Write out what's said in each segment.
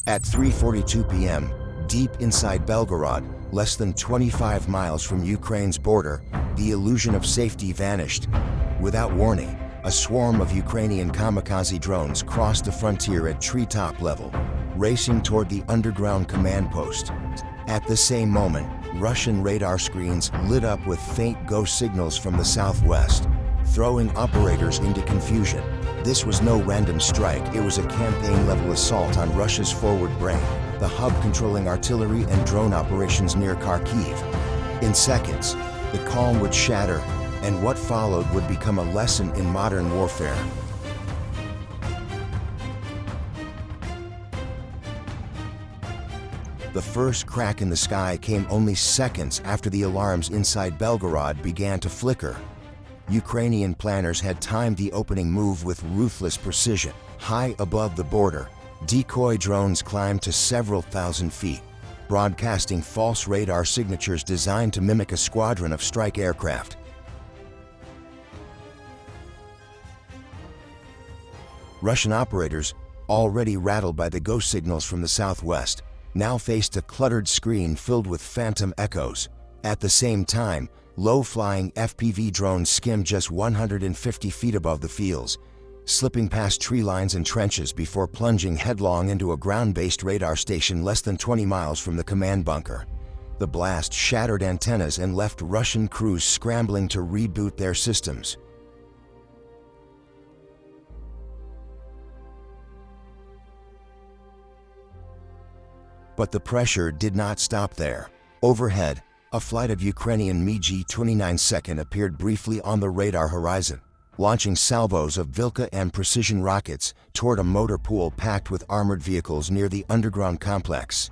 At 3:42 p.m., deep inside Belgorod, less than 25 miles from Ukraine's border, the illusion of safety vanished. Without warning, a swarm of Ukrainian kamikaze drones crossed the frontier at treetop level, racing toward the underground command post. At the same moment, Russian radar screens lit up with faint ghost signals from the southwest, throwing operators into confusion. This was no random strike, it was a campaign-level assault on Russia's forward brain, the hub controlling artillery and drone operations near Kharkiv. In seconds, the calm would shatter, and what followed would become a lesson in modern warfare. The first crack in the sky came only seconds after the alarms inside Belgorod began to flicker. Ukrainian planners had timed the opening move with ruthless precision. High above the border, decoy drones climbed to several thousand feet, broadcasting false radar signatures designed to mimic a squadron of strike aircraft. Russian operators, already rattled by the ghost signals from the southwest, now faced a cluttered screen filled with phantom echoes. At the same time, low-flying FPV drones skimmed just 150 feet above the fields, slipping past tree lines and trenches before plunging headlong into a ground-based radar station less than 20 miles from the command bunker. The blast shattered antennas and left Russian crews scrambling to reboot their systems. But the pressure did not stop there. Overhead, a flight of Ukrainian MiG-29 appeared briefly on the radar horizon, launching salvos of Vilka and precision rockets toward a motor pool packed with armored vehicles near the underground complex.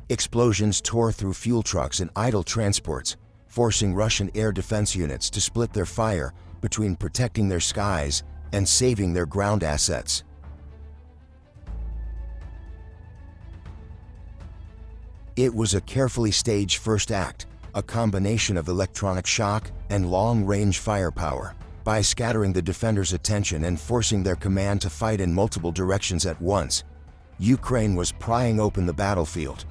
Explosions tore through fuel trucks and idle transports, forcing Russian air defense units to split their fire between protecting their skies and saving their ground assets. It was a carefully staged first act, a combination of electronic shock and long-range firepower. By scattering the defenders' attention and forcing their command to fight in multiple directions at once, Ukraine was prying open the battlefield.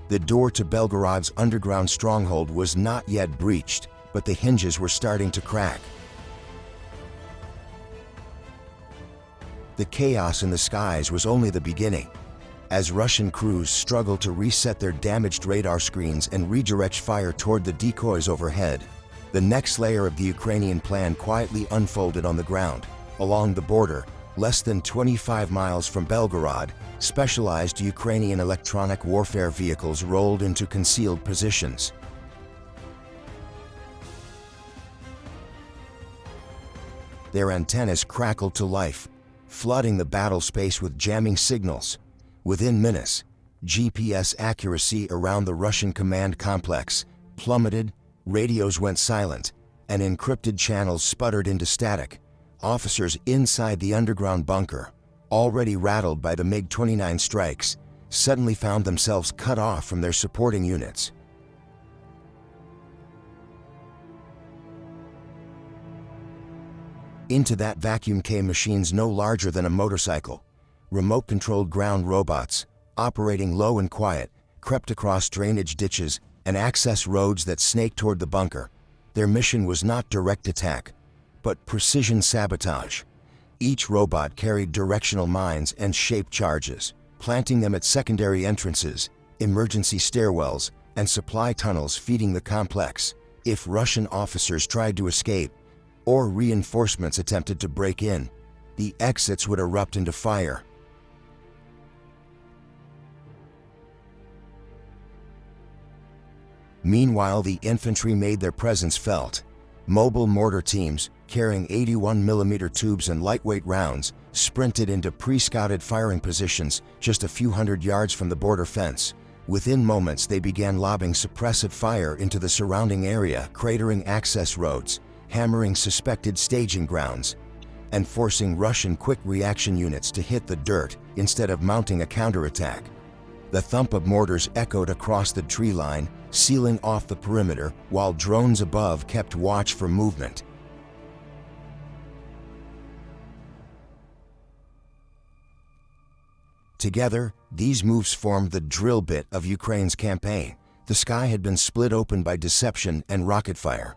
The door to Belgorod's underground stronghold was not yet breached, but the hinges were starting to crack. The chaos in the skies was only the beginning. As Russian crews struggled to reset their damaged radar screens and redirect fire toward the decoys overhead, the next layer of the Ukrainian plan quietly unfolded on the ground. Along the border, less than 25 miles from Belgorod, specialized Ukrainian electronic warfare vehicles rolled into concealed positions. Their antennas crackled to life, flooding the battle space with jamming signals. Within minutes, GPS accuracy around the Russian command complex plummeted, radios went silent, and encrypted channels sputtered into static. Officers inside the underground bunker, already rattled by the MiG-29 strikes, suddenly found themselves cut off from their supporting units. Into that vacuum came machines no larger than a motorcycle. Remote-controlled ground robots, operating low and quiet, crept across drainage ditches and access roads that snaked toward the bunker. Their mission was not direct attack, but precision sabotage. Each robot carried directional mines and shaped charges, planting them at secondary entrances, emergency stairwells, and supply tunnels feeding the complex. If Russian officers tried to escape, or reinforcements attempted to break in, the exits would erupt into fire. Meanwhile, the infantry made their presence felt. Mobile mortar teams, carrying 81mm tubes and lightweight rounds, sprinted into pre-scouted firing positions just a few hundred yards from the border fence. Within moments, they began lobbing suppressive fire into the surrounding area, cratering access roads, hammering suspected staging grounds, and forcing Russian quick reaction units to hit the dirt instead of mounting a counterattack. The thump of mortars echoed across the tree line, sealing off the perimeter, while drones above kept watch for movement. Together, these moves formed the drill bit of Ukraine's campaign. The sky had been split open by deception and rocket fire.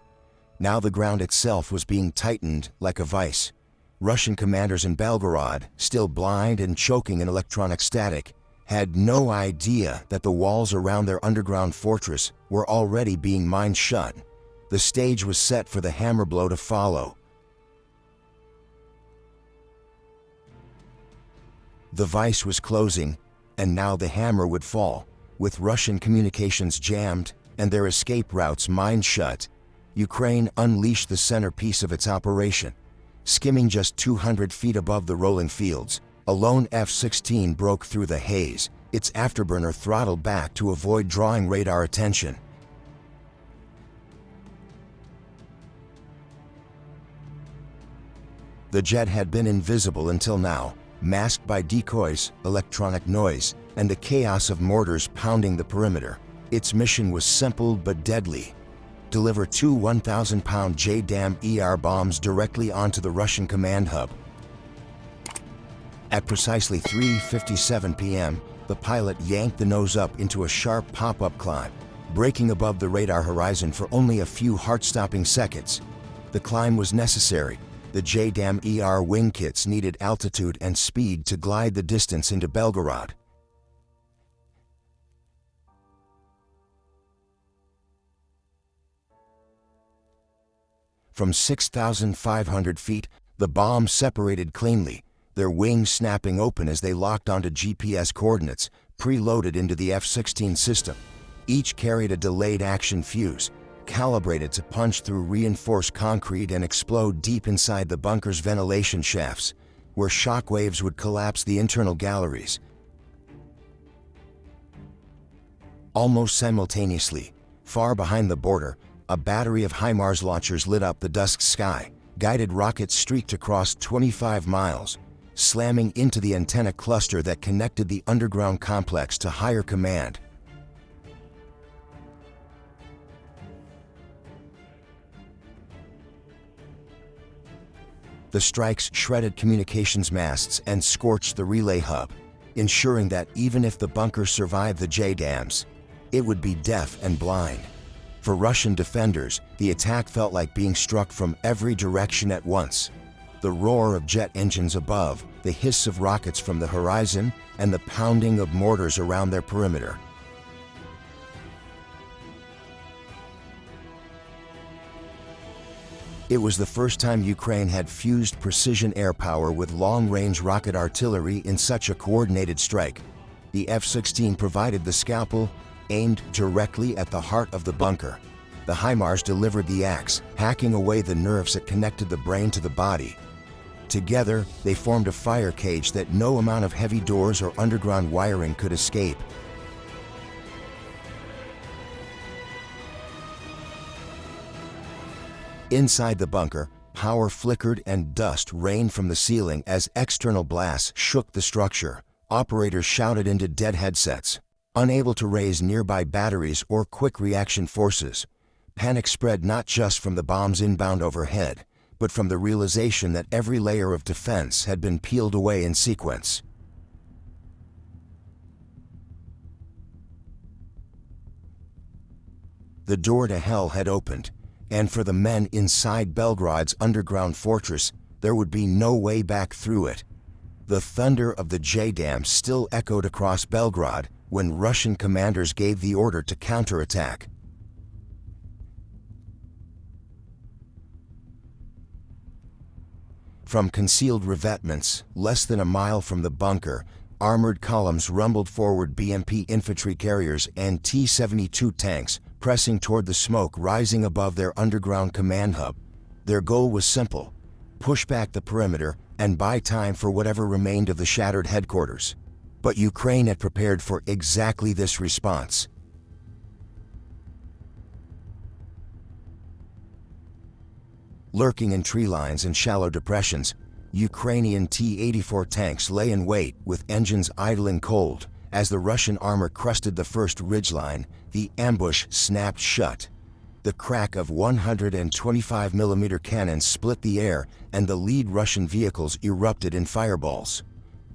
Now the ground itself was being tightened like a vice. Russian commanders in Belgorod, still blind and choking in electronic static, had no idea that the walls around their underground fortress were already being mined shut. The stage was set for the hammer blow to follow. The vice was closing, and now the hammer would fall. With Russian communications jammed and their escape routes mined shut, Ukraine unleashed the centerpiece of its operation. Skimming just 200 feet above the rolling fields, a lone F-16 broke through the haze, its afterburner throttled back to avoid drawing radar attention. The jet had been invisible until now, masked by decoys, electronic noise, and the chaos of mortars pounding the perimeter. Its mission was simple but deadly: deliver two 1,000-pound JDAM ER bombs directly onto the Russian command hub. At precisely 3:57 p.m., the pilot yanked the nose up into a sharp pop-up climb, breaking above the radar horizon for only a few heart-stopping seconds. The climb was necessary. The JDAM ER wing kits needed altitude and speed to glide the distance into Belgorod. From 6,500 feet, the bombs separated cleanly, their wings snapping open as they locked onto GPS coordinates preloaded into the F-16 system. Each carried a delayed action fuse, calibrated to punch through reinforced concrete and explode deep inside the bunker's ventilation shafts, where shock waves would collapse the internal galleries. Almost simultaneously, far behind the border, a battery of HIMARS launchers lit up the dusk sky. Guided rockets streaked across 25 miles, slamming into the antenna cluster that connected the underground complex to higher command. The strikes shredded communications masts and scorched the relay hub, ensuring that even if the bunker survived the JDAMs, it would be deaf and blind. For Russian defenders, the attack felt like being struck from every direction at once. The roar of jet engines above, the hiss of rockets from the horizon, and the pounding of mortars around their perimeter. It was the first time Ukraine had fused precision air power with long-range rocket artillery in such a coordinated strike. The F-16 provided the scalpel, aimed directly at the heart of the bunker. The HIMARS delivered the axe, hacking away the nerves that connected the brain to the body. Together, they formed a fire cage that no amount of heavy doors or underground wiring could escape. Inside the bunker, power flickered and dust rained from the ceiling as external blasts shook the structure. Operators shouted into dead headsets, unable to raise nearby batteries or quick reaction forces. Panic spread not just from the bombs inbound overhead, but from the realization that every layer of defense had been peeled away in sequence. The door to hell had opened, and for the men inside Belgorod's underground fortress, there would be no way back through it. The thunder of the JDAM still echoed across Belgorod when Russian commanders gave the order to counterattack. From concealed revetments, less than a mile from the bunker, armored columns rumbled forward, BMP infantry carriers and T-72 tanks pressing toward the smoke rising above their underground command hub. Their goal was simple: push back the perimeter and buy time for whatever remained of the shattered headquarters. But Ukraine had prepared for exactly this response. Lurking in tree lines and shallow depressions, Ukrainian T-84 tanks lay in wait with engines idling cold. As the Russian armor crested the first ridgeline, the ambush snapped shut. The crack of 125mm cannons split the air, and the lead Russian vehicles erupted in fireballs.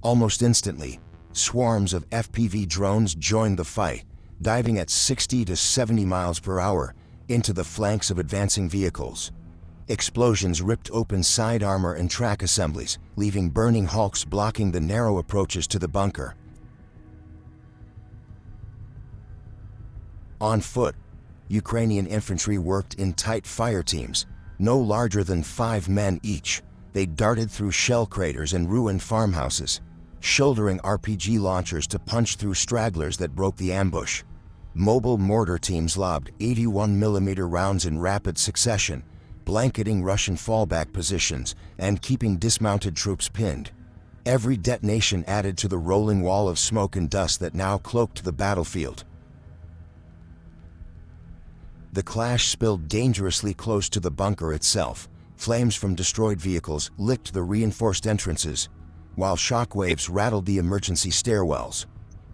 Almost instantly, Swarms of FPV drones joined the fight, diving at 60 to 70 miles per hour into the flanks of advancing vehicles. Explosions ripped open side armor and track assemblies, leaving burning hulks blocking the narrow approaches to the bunker. On foot, Ukrainian infantry worked in tight fire teams, no larger than 5 men each. They darted through shell craters and ruined farmhouses, shouldering RPG launchers to punch through stragglers that broke the ambush. Mobile mortar teams lobbed 81mm rounds in rapid succession, blanketing Russian fallback positions and keeping dismounted troops pinned. Every detonation added to the rolling wall of smoke and dust that now cloaked the battlefield. The clash spilled dangerously close to the bunker itself. Flames from destroyed vehicles licked the reinforced entrances, while shockwaves rattled the emergency stairwells.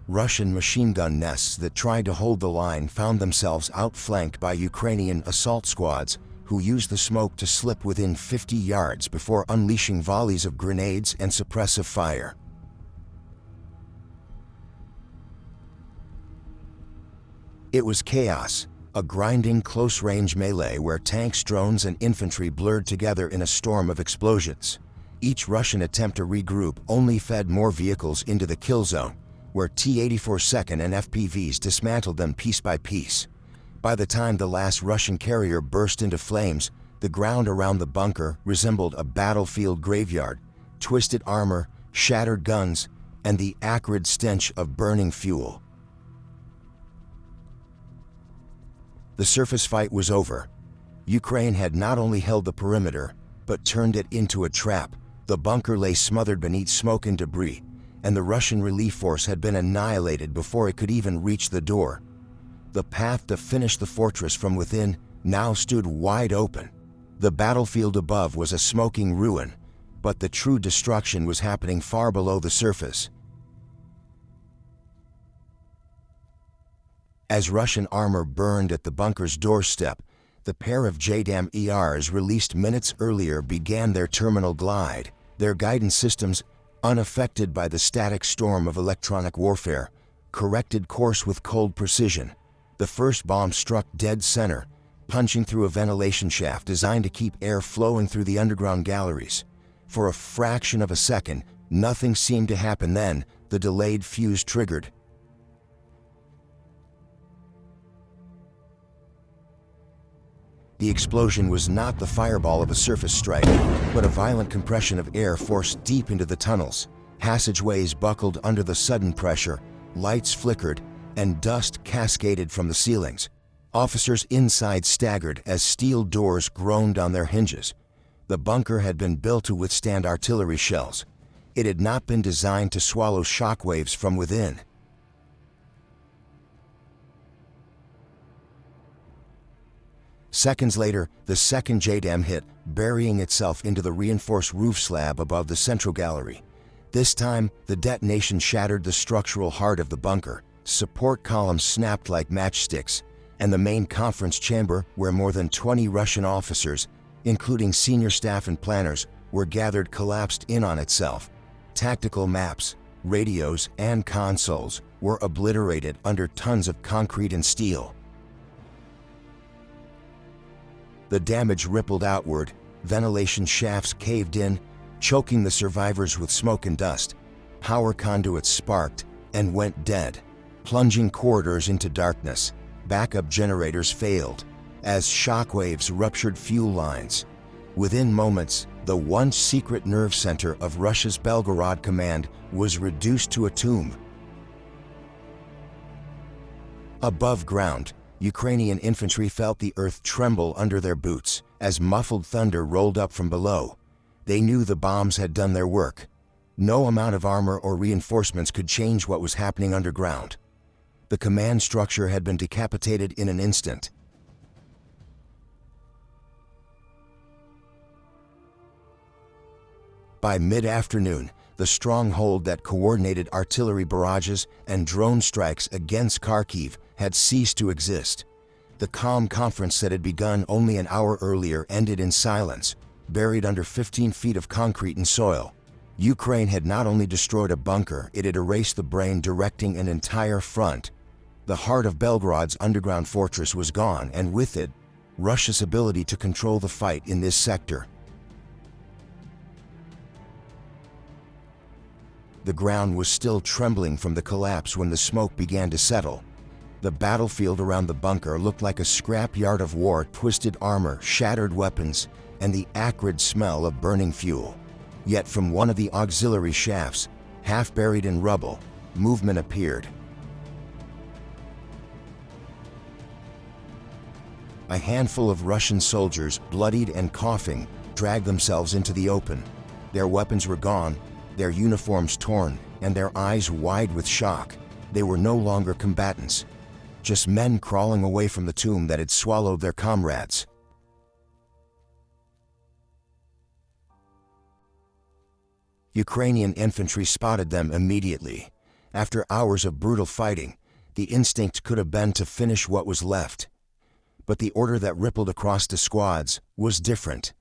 Russian machine gun nests that tried to hold the line found themselves outflanked by Ukrainian assault squads, who used the smoke to slip within 50 yards before unleashing volleys of grenades and suppressive fire. It was chaos, a grinding close-range melee where tanks, drones, and infantry blurred together in a storm of explosions. Each Russian attempt to regroup only fed more vehicles into the kill zone, where T-84 and FPVs dismantled them piece by piece. By the time the last Russian carrier burst into flames, the ground around the bunker resembled a battlefield graveyard: twisted armor, shattered guns, and the acrid stench of burning fuel. The surface fight was over. Ukraine had not only held the perimeter, but turned it into a trap. The bunker lay smothered beneath smoke and debris, and the Russian relief force had been annihilated before it could even reach the door. The path to finish the fortress from within now stood wide open. The battlefield above was a smoking ruin, but the true destruction was happening far below the surface. As Russian armor burned at the bunker's doorstep, the pair of JDAM ERs released minutes earlier began their terminal glide. Their guidance systems, unaffected by the static storm of electronic warfare, corrected course with cold precision. The first bomb struck dead center, punching through a ventilation shaft designed to keep air flowing through the underground galleries. For a fraction of a second, nothing seemed to happen. Then, the delayed fuse triggered. The explosion was not the fireball of a surface strike, but a violent compression of air forced deep into the tunnels. Passageways buckled under the sudden pressure, lights flickered, and dust cascaded from the ceilings. Officers inside staggered as steel doors groaned on their hinges. The bunker had been built to withstand artillery shells. It had not been designed to swallow shockwaves from within. Seconds later, the second JDAM hit, burying itself into the reinforced roof slab above the central gallery. This time, the detonation shattered the structural heart of the bunker. Support columns snapped like matchsticks, and the main conference chamber, where more than 20 Russian officers, including senior staff and planners, were gathered, collapsed in on itself. Tactical maps, radios, and consoles were obliterated under tons of concrete and steel. The damage rippled outward, ventilation shafts caved in, choking the survivors with smoke and dust. Power conduits sparked and went dead, plunging corridors into darkness. Backup generators failed as shockwaves ruptured fuel lines. Within moments, the once secret nerve center of Russia's Belgorod command was reduced to a tomb. Above ground, Ukrainian infantry felt the earth tremble under their boots as muffled thunder rolled up from below. They knew the bombs had done their work. No amount of armor or reinforcements could change what was happening underground. The command structure had been decapitated in an instant. By mid-afternoon, the stronghold that coordinated artillery barrages and drone strikes against Kharkiv had ceased to exist. The calm conference that had begun only an hour earlier ended in silence, buried under 15 feet of concrete and soil. Ukraine had not only destroyed a bunker, it had erased the brain directing an entire front. The heart of Belgorod's underground fortress was gone, and with it, Russia's ability to control the fight in this sector. The ground was still trembling from the collapse when the smoke began to settle. The battlefield around the bunker looked like a scrapyard of war, twisted armor, shattered weapons, and the acrid smell of burning fuel. Yet from one of the auxiliary shafts, half buried in rubble, movement appeared. A handful of Russian soldiers, bloodied and coughing, dragged themselves into the open. Their weapons were gone, their uniforms torn, and their eyes wide with shock. They were no longer combatants, just men crawling away from the tomb that had swallowed their comrades. Ukrainian infantry spotted them immediately. After hours of brutal fighting, the instinct could have been to finish what was left. But the order that rippled across the squads was different.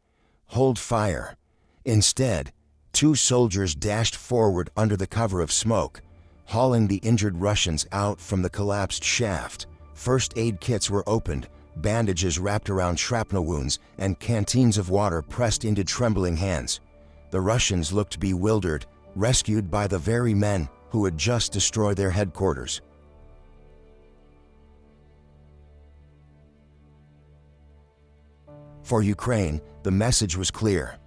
Hold fire. Instead, 2 soldiers dashed forward under the cover of smoke, hauling the injured Russians out from the collapsed shaft. First aid kits were opened, bandages wrapped around shrapnel wounds, and canteens of water pressed into trembling hands. The Russians looked bewildered, rescued by the very men who had just destroyed their headquarters. For Ukraine, the message was clear.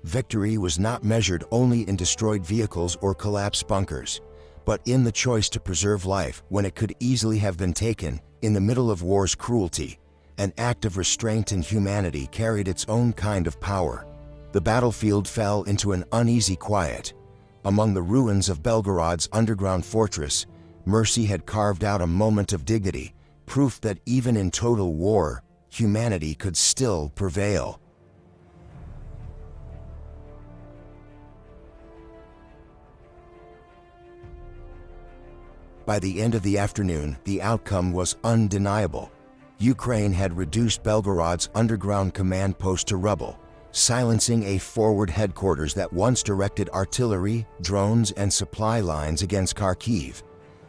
Victory was not measured only in destroyed vehicles or collapsed bunkers, but in the choice to preserve life when it could easily have been taken. In the middle of war's cruelty, an act of restraint and humanity carried its own kind of power. The battlefield fell into an uneasy quiet. Among the ruins of Belgorod's underground fortress, mercy had carved out a moment of dignity, proof that even in total war, humanity could still prevail. By the end of the afternoon, the outcome was undeniable. Ukraine had reduced Belgorod's underground command post to rubble, silencing a forward headquarters that once directed artillery, drones, and supply lines against Kharkiv.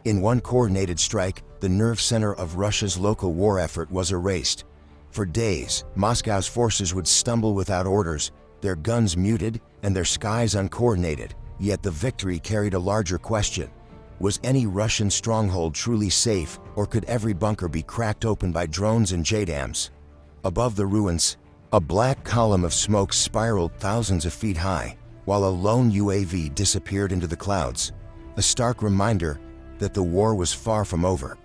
In one coordinated strike, the nerve center of Russia's local war effort was erased. For days, Moscow's forces would stumble without orders, their guns muted and their skies uncoordinated. Yet the victory carried a larger question. Was any Russian stronghold truly safe, or could every bunker be cracked open by drones and JDAMs? Above the ruins, a black column of smoke spiraled thousands of feet high, while a lone UAV disappeared into the clouds, a stark reminder that the war was far from over.